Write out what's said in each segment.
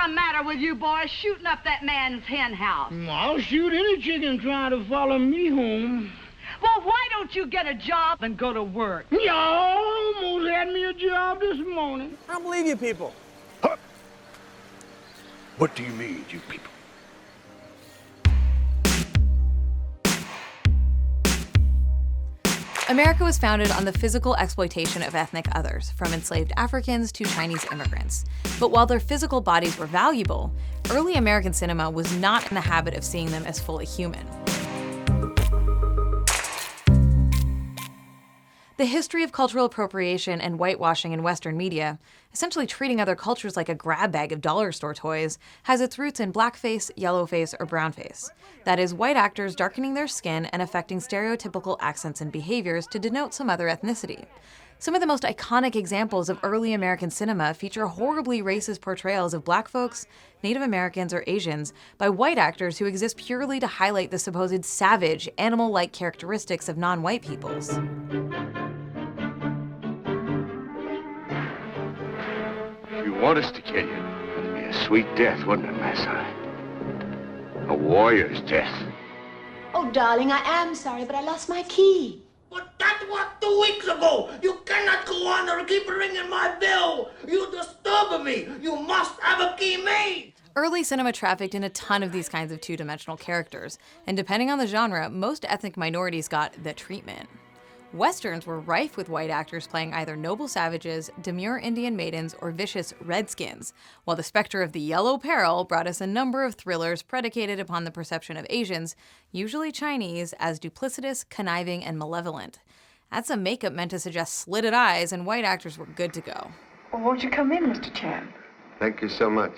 the matter with you boys shooting up that man's hen house? I'll shoot any chicken trying to follow me home. Well, why don't you get a job and go to work? Y'all almost had me a job this morning. I don't believe you people. Huh? What do you mean, you people? America was founded on the physical exploitation of ethnic others, from enslaved Africans to Chinese immigrants. But while their physical bodies were valuable, early American cinema was not in the habit of seeing them as fully human. The history of cultural appropriation and whitewashing in Western media, essentially treating other cultures like a grab bag of dollar store toys, has its roots in blackface, yellowface, or brownface. That is, white actors darkening their skin and affecting stereotypical accents and behaviors to denote some other ethnicity. Some of the most iconic examples of early American cinema feature horribly racist portrayals of black folks, Native Americans, or Asians by white actors who exist purely to highlight the supposed savage, animal-like characteristics of non-white peoples. If you want us to kill you, it'd be a sweet death, wouldn't it, Massa? A warrior's death. Oh, darling, I am sorry, but I lost my key. But that was 2 weeks ago. You cannot go on or keep ringing my bell. You disturb me. You must have a key made. Early cinema trafficked in a ton of these kinds of two-dimensional characters, and depending on the genre, most ethnic minorities got the treatment. Westerns were rife with white actors playing either noble savages, demure Indian maidens, or vicious redskins, while the specter of the Yellow Peril brought us a number of thrillers predicated upon the perception of Asians, usually Chinese, as duplicitous, conniving, and malevolent. That's some makeup meant to suggest slitted eyes, and white actors were good to go. Well, won't you come in, Mr. Chan? Thank you so much.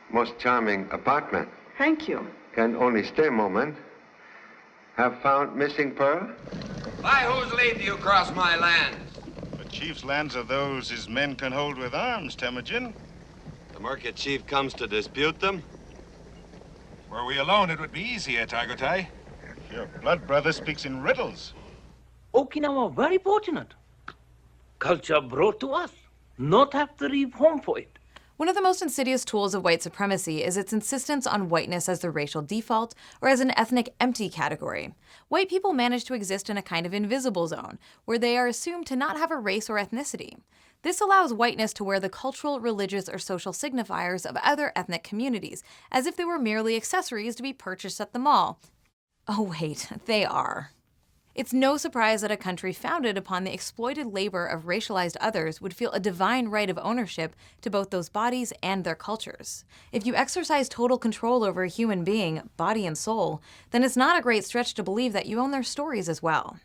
Most charming apartment. Thank you. Can only stay a moment. Have found missing pearl? By whose leave do you cross my lands? The chief's lands are those his men can hold with arms, Temujin. The Merca chief comes to dispute them? Were we alone, it would be easier, Tagotai. Your blood brother speaks in riddles. Okinawa very fortunate. Culture brought to us. Not have to leave home for it. One of the most insidious tools of white supremacy is its insistence on whiteness as the racial default or as an ethnic empty category. White people manage to exist in a kind of invisible zone, where they are assumed to not have a race or ethnicity. This allows whiteness to wear the cultural, religious, or social signifiers of other ethnic communities, as if they were merely accessories to be purchased at the mall. Oh wait, they are. It's no surprise that a country founded upon the exploited labor of racialized others would feel a divine right of ownership to both those bodies and their cultures. If you exercise total control over a human being, body and soul, then it's not a great stretch to believe that you own their stories as well.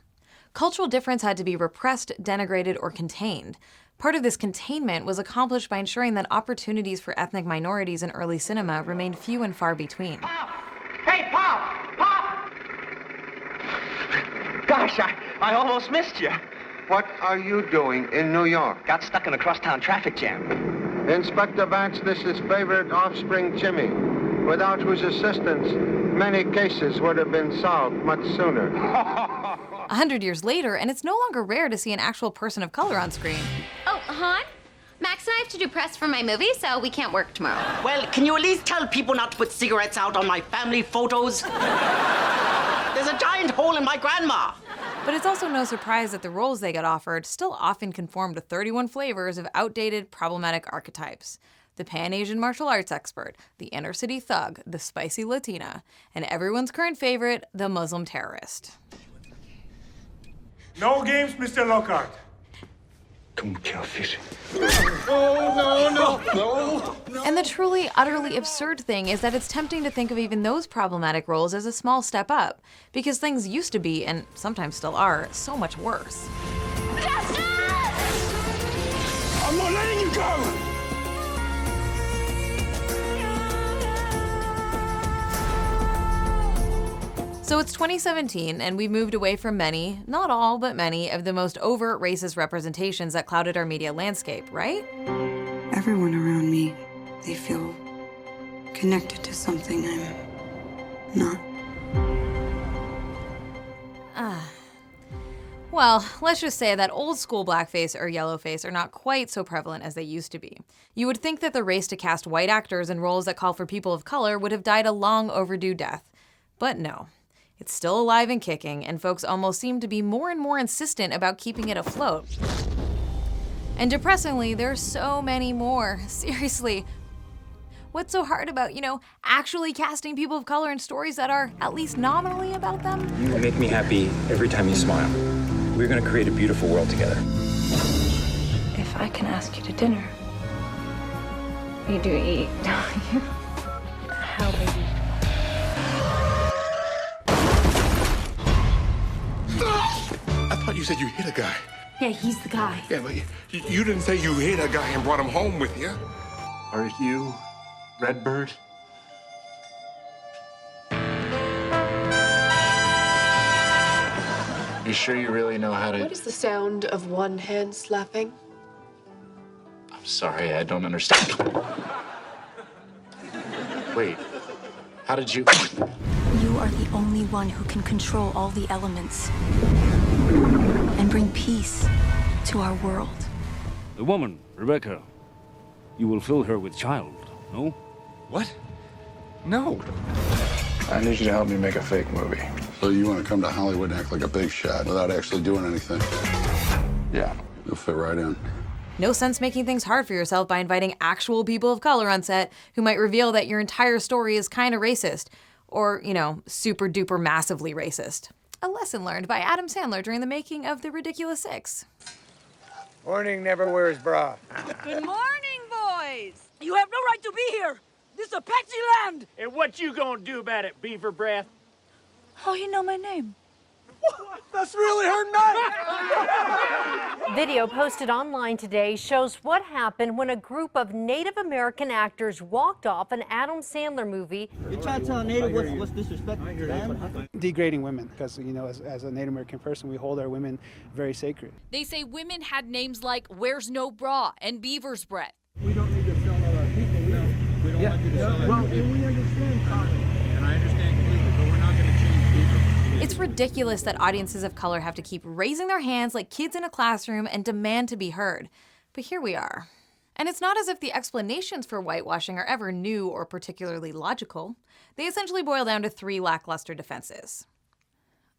Cultural difference had to be repressed, denigrated, or contained. Part of this containment was accomplished by ensuring that opportunities for ethnic minorities in early cinema remained few and far between. Pop! Hey, Pop! Pop! Gosh, I almost missed you. What are you doing in New York? Got stuck in a crosstown traffic jam. Inspector Vance, this is favorite offspring Jimmy, without whose assistance many cases would have been solved much sooner. 100 years later, and it's no longer rare to see an actual person of color on screen. Oh, hon? Max and I have to do press for my movie, so we can't work tomorrow. Well, can you at least tell people not to put cigarettes out on my family photos? There's a giant hole in my grandma. But it's also no surprise that the roles they get offered still often conform to 31 flavors of outdated, problematic archetypes. The Pan-Asian martial arts expert, the inner-city thug, the spicy Latina, and everyone's current favorite, the Muslim terrorist. No games, Mr. Lockhart. Come kill fish. No. And the truly, utterly absurd thing is that it's tempting to think of even those problematic roles as a small step up, because things used to be, and sometimes still are, so much worse. Justice! I'm not letting you go! So it's 2017, and we've moved away from many, not all, but many, of the most overt racist representations that clouded our media landscape, right? Everyone around me, they feel connected to something I'm not. Well, let's just say that old school blackface or yellowface are not quite so prevalent as they used to be. You would think that the race to cast white actors in roles that call for people of color would have died a long overdue death. But no. It's still alive and kicking, and folks almost seem to be more and more insistent about keeping it afloat. And depressingly, there are so many more. Seriously. What's so hard about, actually casting people of color in stories that are at least nominally about them? You make me happy every time you smile. We're gonna create a beautiful world together. If I can ask you to dinner, you do eat, don't you? How, baby? I thought you said you hit a guy. Yeah, he's the guy. Yeah, but you didn't say you hit a guy and brought him home with you. Are you Redbird? You sure you really know how to... What is the sound of one hand slapping? I'm sorry, I don't understand. Wait, how did you... You are the only one who can control all the elements and bring peace to our world. The woman, Rebecca, you will fill her with child, no? What? No. I need you to help me make a fake movie. So you want to come to Hollywood and act like a big shot without actually doing anything? Yeah. You'll fit right in. No sense making things hard for yourself by inviting actual people of color on set who might reveal that your entire story is kind of racist. Or, super duper massively racist. A lesson learned by Adam Sandler during the making of The Ridiculous Six. Morning never wears bra. Good morning, boys. You have no right to be here. This is Apache land. And what you gonna do about it, beaver breath? How you know my name? That's really her name. Video posted online today shows what happened when a group of Native American actors walked off an Adam Sandler movie. You're trying to tell a Native what's disrespectful to them? Degrading women, because, as a Native American person, we hold our women very sacred. They say women had names like Where's No Bra and Beaver's Breath. We don't need to sell all our people. We don't want you to sell our people. We understand, Connie. And I understand completely, but we're not going to change people. It's ridiculous that audiences of color have to keep raising their hands like kids in a classroom and demand to be heard. But here we are. And it's not as if the explanations for whitewashing are ever new or particularly logical. They essentially boil down to 3 lackluster defenses.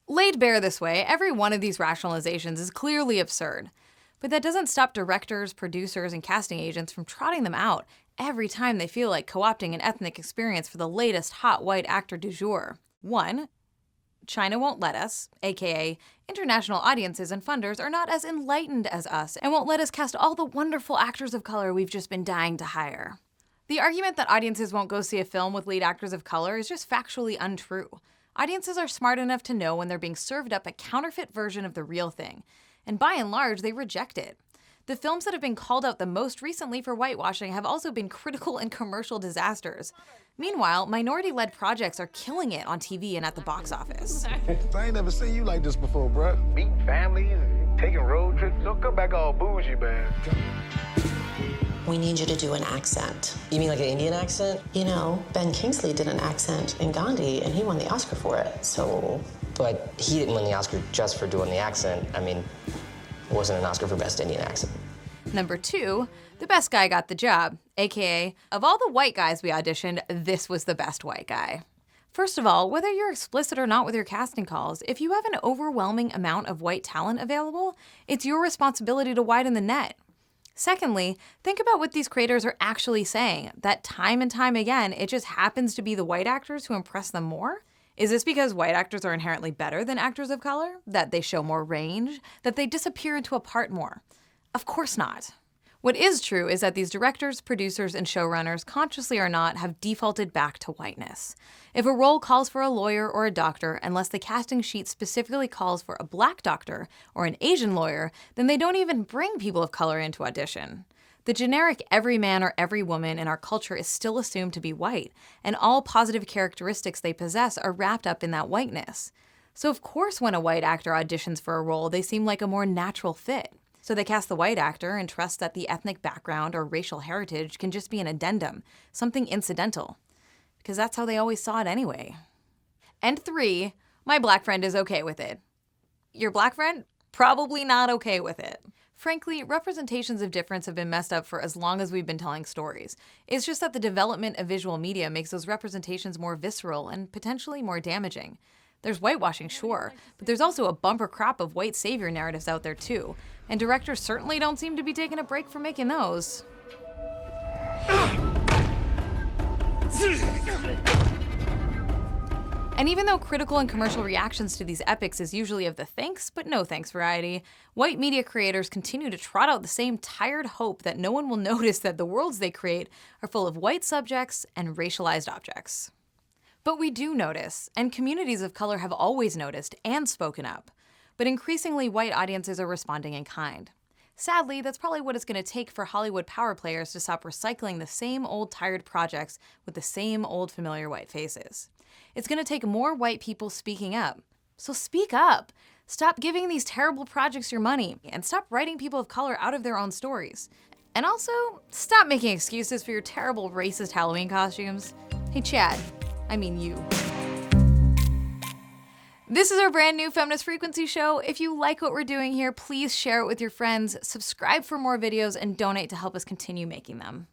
Laid bare this way, every one of these rationalizations is clearly absurd. But that doesn't stop directors, producers, and casting agents from trotting them out every time they feel like co-opting an ethnic experience for the latest hot white actor du jour. 1. China won't let us, aka international audiences and funders are not as enlightened as us and won't let us cast all the wonderful actors of color we've just been dying to hire. The argument that audiences won't go see a film with lead actors of color is just factually untrue. Audiences are smart enough to know when they're being served up a counterfeit version of the real thing, and by and large, they reject it. The films that have been called out the most recently for whitewashing have also been critical and commercial disasters. Meanwhile, minority-led projects are killing it on TV and at the box office. I ain't never seen you like this before, bruh. Meeting families and taking road trips. Don't come back all bougie, man. We need you to do an accent. You mean like an Indian accent? Ben Kingsley did an accent in Gandhi, and he won the Oscar for it, so... But he didn't win the Oscar just for doing the accent. I mean, it wasn't an Oscar for Best Indian Accent. Number 2, the best guy got the job, aka, of all the white guys we auditioned, this was the best white guy. First of all, whether you're explicit or not with your casting calls, if you have an overwhelming amount of white talent available, it's your responsibility to widen the net. Secondly, think about what these creators are actually saying, that time and time again, it just happens to be the white actors who impress them more? Is this because white actors are inherently better than actors of color? That they show more range? That they disappear into a part more? Of course not. What is true is that these directors, producers, and showrunners, consciously or not, have defaulted back to whiteness. If a role calls for a lawyer or a doctor, unless the casting sheet specifically calls for a black doctor or an Asian lawyer, then they don't even bring people of color into audition. The generic every man or every woman in our culture is still assumed to be white, and all positive characteristics they possess are wrapped up in that whiteness. So of course when a white actor auditions for a role, they seem like a more natural fit. So they cast the white actor and trust that the ethnic background or racial heritage can just be an addendum, something incidental. Because that's how they always saw it anyway. And 3, my black friend is okay with it. Your black friend? probably not okay with it. Frankly, representations of difference have been messed up for as long as we've been telling stories. It's just that the development of visual media makes those representations more visceral and potentially more damaging. There's whitewashing, sure, but there's also a bumper crop of white savior narratives out there too, and directors certainly don't seem to be taking a break from making those. And even though critical and commercial reactions to these epics is usually of the thanks but no thanks variety, white media creators continue to trot out the same tired hope that no one will notice that the worlds they create are full of white subjects and racialized objects. But we do notice, and communities of color have always noticed and spoken up. But increasingly, white audiences are responding in kind. Sadly, that's probably what it's going to take for Hollywood power players to stop recycling the same old tired projects with the same old familiar white faces. It's going to take more white people speaking up. So speak up! Stop giving these terrible projects your money, and stop writing people of color out of their own stories. And also, stop making excuses for your terrible racist Halloween costumes. Hey Chad, I mean you. This is our brand new Feminist Frequency show. If you like what we're doing here, please share it with your friends, subscribe for more videos, and donate to help us continue making them.